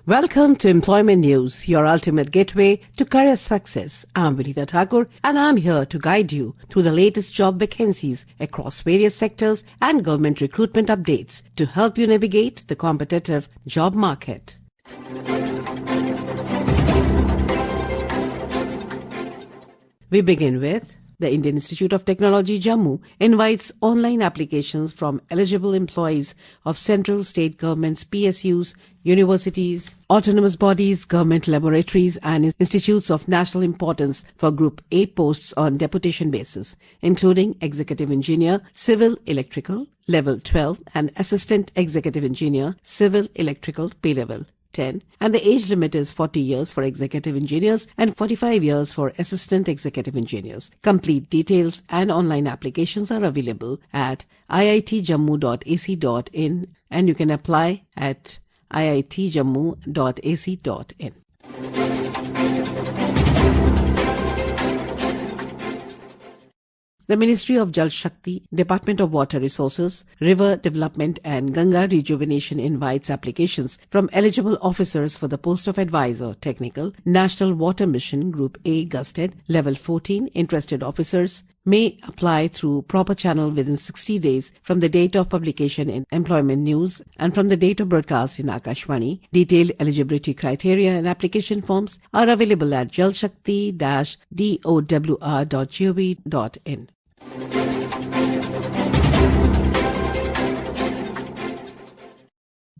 Welcome to Employment News, your ultimate gateway to career success. I'm Vinita Thakur and I'm here to guide you through the latest job vacancies across various sectors and government recruitment updates to help you navigate the competitive job market. We begin with the Indian Institute of Technology Jammu invites online applications from eligible employees of central state governments, PSUs, universities, autonomous bodies, government laboratories and institutes of national importance for Group A posts on deputation basis, including Executive Engineer, Civil Electrical, Level 12 and Assistant Executive Engineer, Civil Electrical, Pay Level 10, and the age limit is 40 years for executive engineers and 45 years for assistant executive engineers. Complete details and online applications are available at iitjammu.ac.in and you can apply at iitjammu.ac.in. The Ministry of Jal Shakti, Department of Water Resources, River Development and Ganga Rejuvenation invites applications from eligible officers for the post of Advisor, Technical, National Water Mission, Group A, Gusted, Level 14. Interested officers may apply through proper channel within 60 days from the date of publication in Employment News and from the date of broadcast in Akashvani. Detailed eligibility criteria and application forms are available at jalshakti-dowr.gov.in.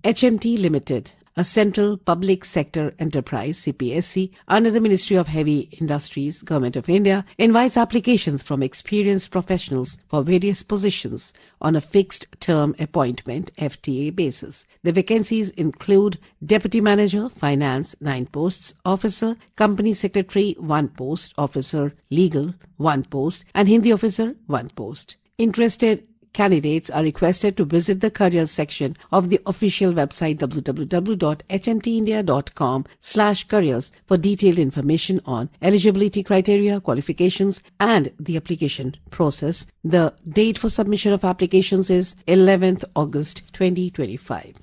HMT Limited, a central public sector enterprise, CPSC, under the Ministry of Heavy Industries, Government of India, invites applications from experienced professionals for various positions on a fixed-term appointment FTA basis. The vacancies include Deputy Manager, Finance, 9 posts, Officer, Company Secretary, 1 post, Officer, Legal, 1 post, and Hindi Officer, 1 post. Interested candidates are requested to visit the careers section of the official website www.hmtindia.com/careers for detailed information on eligibility criteria, qualifications and the application process. The date for submission of applications is 11th August 2025.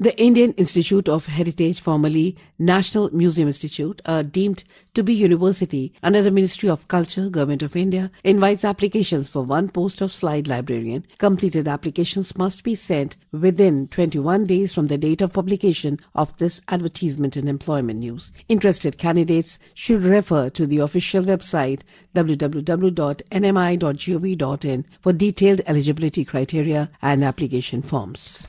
The Indian Institute of Heritage, formerly National Museum Institute, deemed to be university under the Ministry of Culture, Government of India, invites applications for 1 post of slide librarian. Completed applications must be sent within 21 days from the date of publication of this advertisement in Employment News. Interested candidates should refer to the official website www.nmi.gov.in for detailed eligibility criteria and application forms.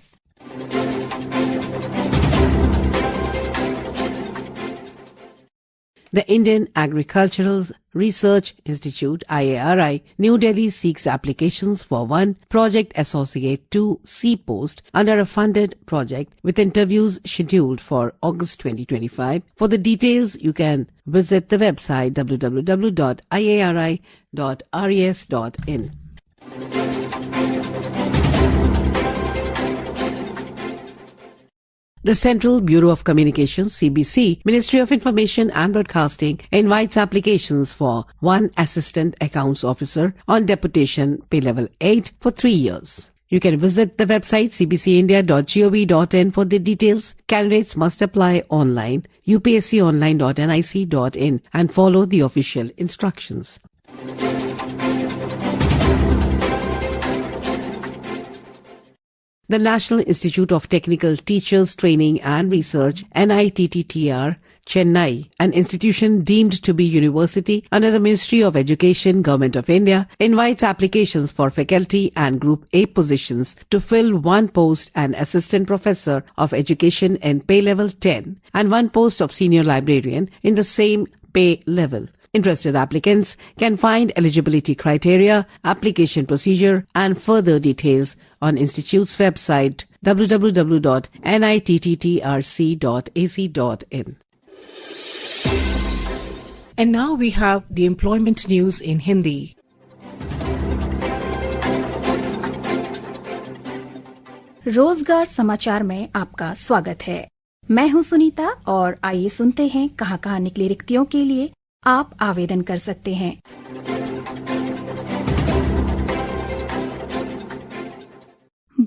The Indian Agricultural Research Institute, IARI, New Delhi seeks applications for 1 Project Associate 2C post under a funded project with interviews scheduled for August 2025. For the details, you can visit the website www.iari.res.in. The Central Bureau of Communications, CBC, Ministry of Information and Broadcasting invites applications for 1 Assistant Accounts Officer on deputation, pay level 8 for 3 years. You can visit the website cbcindia.gov.in for the details. Candidates must apply online, upsconline.nic.in and follow the official instructions. The National Institute of Technical Teachers Training and Research, NITTTR, Chennai, an institution deemed to be university under the Ministry of Education, Government of India, invites applications for faculty and Group A positions to fill 1 post and Assistant Professor of Education in pay level 10 and 1 post of Senior Librarian in the same pay level. Interested applicants can find eligibility criteria, application procedure and further details on Institute's website www.nitttrc.ac.in. And now we have the employment news in Hindi. रोजगार समाचार में आपका स्वागत है। मैं हूं सुनीता और आइए सुनते हैं कहां निकली रिक्तियों के लिए आप आवेदन कर सकते हैं।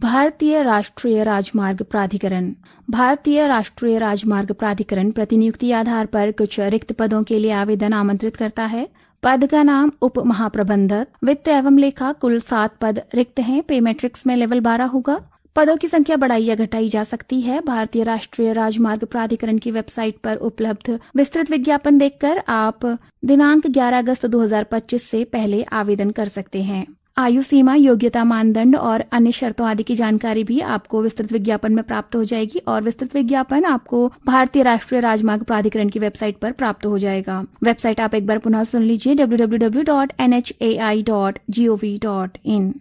भारतीय राष्ट्रीय राजमार्ग प्राधिकरण। भारतीय राष्ट्रीय राजमार्ग प्राधिकरण प्रतिनियुक्ति आधार पर कुछ रिक्त पदों के लिए आवेदन आमंत्रित करता है। पद का नाम उप महाप्रबंधक वित्त एवं लेखा। कुल 7 पद रिक्त हैं। पे मैट्रिक्स में लेवल 12 होगा। पदों की संख्या बढ़ाई या घटाई जा सकती है। भारतीय राष्ट्रीय राजमार्ग प्राधिकरण की वेबसाइट पर उपलब्ध विस्तृत विज्ञापन देखकर आप दिनांक 11 अगस्त 2025 से पहले आवेदन कर सकते हैं। आयु सीमा, योग्यता मानदंड और अन्य शर्तों आदि की जानकारी भी आपको विस्तृत विज्ञापन में प्राप्त हो जाएगी और विस्तृत विज्ञापन आपको भारतीय राष्ट्रीय राजमार्ग प्राधिकरण की वेबसाइट पर प्राप्त हो जाएगा। वेबसाइट आप एक बार पुनः सुन लीजिए, www.nhai.gov.in।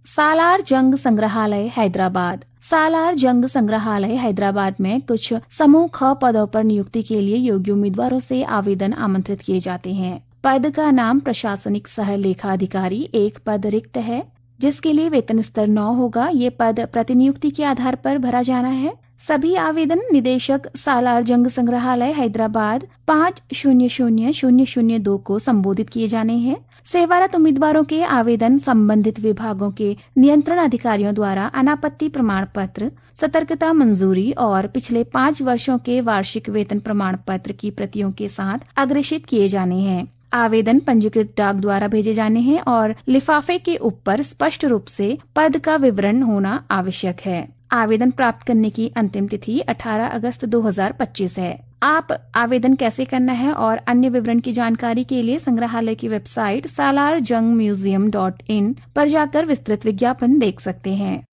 सालार जंग संग्रहालय हैदराबाद। सालार जंग संग्रहालय हैदराबाद में कुछ समूह ख पदों पर नियुक्ति के लिए योग्य उम्मीदवारों से आवेदन आमंत्रित किए जाते हैं। पद का नाम प्रशासनिक सह लेखा अधिकारी। 1 पद रिक्त है जिसके लिए वेतन स्तर 9 होगा। ये पद प्रतिनियुक्ति के आधार पर भरा जाना है। सभी आवेदन निदेशक सालार जंग संग्रहालय हैदराबाद 500002 को संबोधित किए जाने हैं। सेवारत उम्मीदवारों के आवेदन संबंधित विभागों के नियंत्रण अधिकारियों द्वारा अनापत्ति प्रमाण पत्र, सतर्कता मंजूरी और पिछले 5 वर्षों के वार्षिक वेतन प्रमाण पत्र की प्रतियों के साथ अग्रेषित किए जाने हैं। आवेदन पंजीकृत डाक द्वारा भेजे जाने हैं और लिफाफे के ऊपर स्पष्ट रूप से पद का विवरण होना आवश्यक है। आवेदन प्राप्त करने की अंतिम तिथि 18 अगस्त 2025 है। आप आवेदन कैसे करना है और अन्य विवरण की जानकारी के लिए संग्रहालय की वेबसाइट salarjungmuseum.in पर जाकर विस्तृत विज्ञापन देख सकते हैं।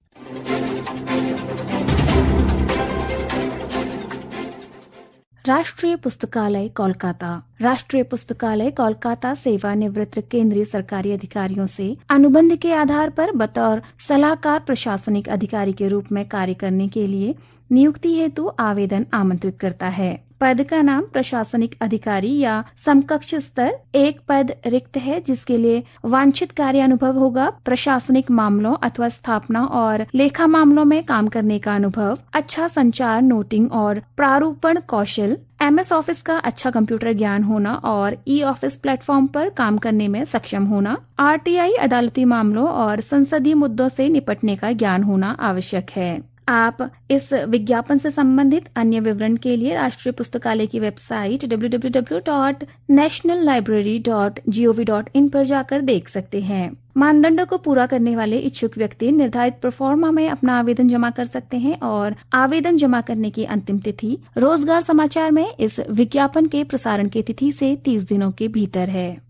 राष्ट्रीय पुस्तकालय कोलकाता। राष्ट्रीय पुस्तकालय कोलकाता सेवानिवृत्त केंद्रीय सरकारी अधिकारियों से अनुबंध के आधार पर बतौर सलाहकार प्रशासनिक अधिकारी के रूप में कार्य करने के लिए नियुक्ति हेतु आवेदन आमंत्रित करता है। पद का नाम प्रशासनिक अधिकारी या समकक्ष स्तर। 1 पद रिक्त है जिसके लिए वांछित कार्य अनुभव होगा। प्रशासनिक मामलों अथवा स्थापना और लेखा मामलों में काम करने का अनुभव, अच्छा संचार, नोटिंग और प्रारूपण कौशल, MS ऑफिस का अच्छा कंप्यूटर ज्ञान होना और E-ऑफिस प्लेटफॉर्म पर काम करने में सक्षम होना, RTI अदालती मामलों और संसदीय मुद्दों से निपटने का ज्ञान होना आवश्यक है। आप इस विज्ञापन से संबंधित अन्य विवरण के लिए राष्ट्रीय पुस्तकालय की वेबसाइट www.nationallibrary.gov.in पर जाकर देख सकते हैं। मानदंडों को पूरा करने वाले इच्छुक व्यक्ति निर्धारित प्रोफार्मा में अपना आवेदन जमा कर सकते हैं और आवेदन जमा करने की अंतिम तिथि रोजगार समाचार में इस विज्ञापन के प्रसारण की तिथि से 30 दिनों के भीतर है।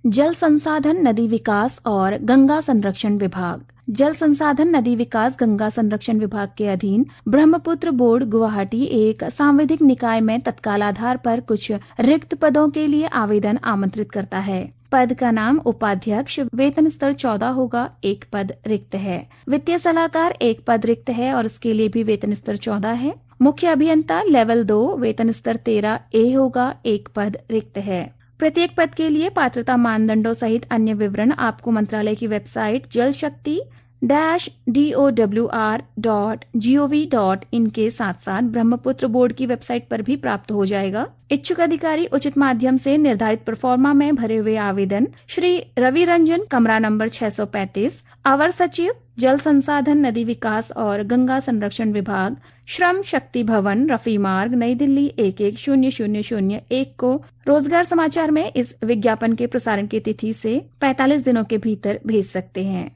जल संसाधन, नदी विकास और गंगा संरक्षण विभाग। जल संसाधन, नदी विकास, गंगा संरक्षण विभाग के अधीन ब्रह्मपुत्र बोर्ड गुवाहाटी एक सांविधिक निकाय में तत्काल आधार पर कुछ रिक्त पदों के लिए आवेदन आमंत्रित करता है। पद का नाम उपाध्यक्ष, वेतन स्तर 14 होगा। 1 पद रिक्त है। वित्तीय सलाहकार 1 पद रिक्त है और इसके लिए भी वेतन स्तर 14 है। मुख्य अभियंता लेवल 2, वेतन स्तर 13A होगा। 1 पद रिक्त है। प्रत्येक पद के लिए पात्रता मानदंडों सहित अन्य विवरण आपको मंत्रालय की वेबसाइट jalshakti-dowr.gov.in के साथ साथ ब्रह्मपुत्र बोर्ड की वेबसाइट पर भी प्राप्त हो जाएगा। इच्छुक अधिकारी उचित माध्यम से निर्धारित प्रोफार्मा में भरे हुए आवेदन श्री रवि रंजन, कमरा नंबर 635, अवर सचिव, जल संसाधन, नदी विकास और गंगा संरक्षण विभाग, श्रम शक्ति भवन, रफी मार्ग, नई दिल्ली 110001 को रोजगार समाचार में इस विज्ञापन के प्रसारण की तिथि से 45 दिनों के भीतर भेज सकते हैं।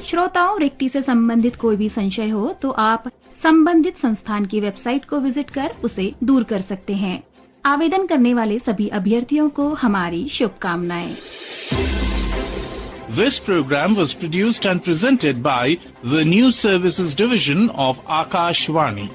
श्रोताओं, रिक्ति से संबंधित कोई भी संशय हो तो आप संबंधित संस्थान की वेबसाइट को विजिट कर उसे दूर कर सकते हैं। आवेदन करने वाले सभी अभ्यर्थियों को हमारी शुभकामनाएं। This program was produced and presented by the News Services Division of Akashvani.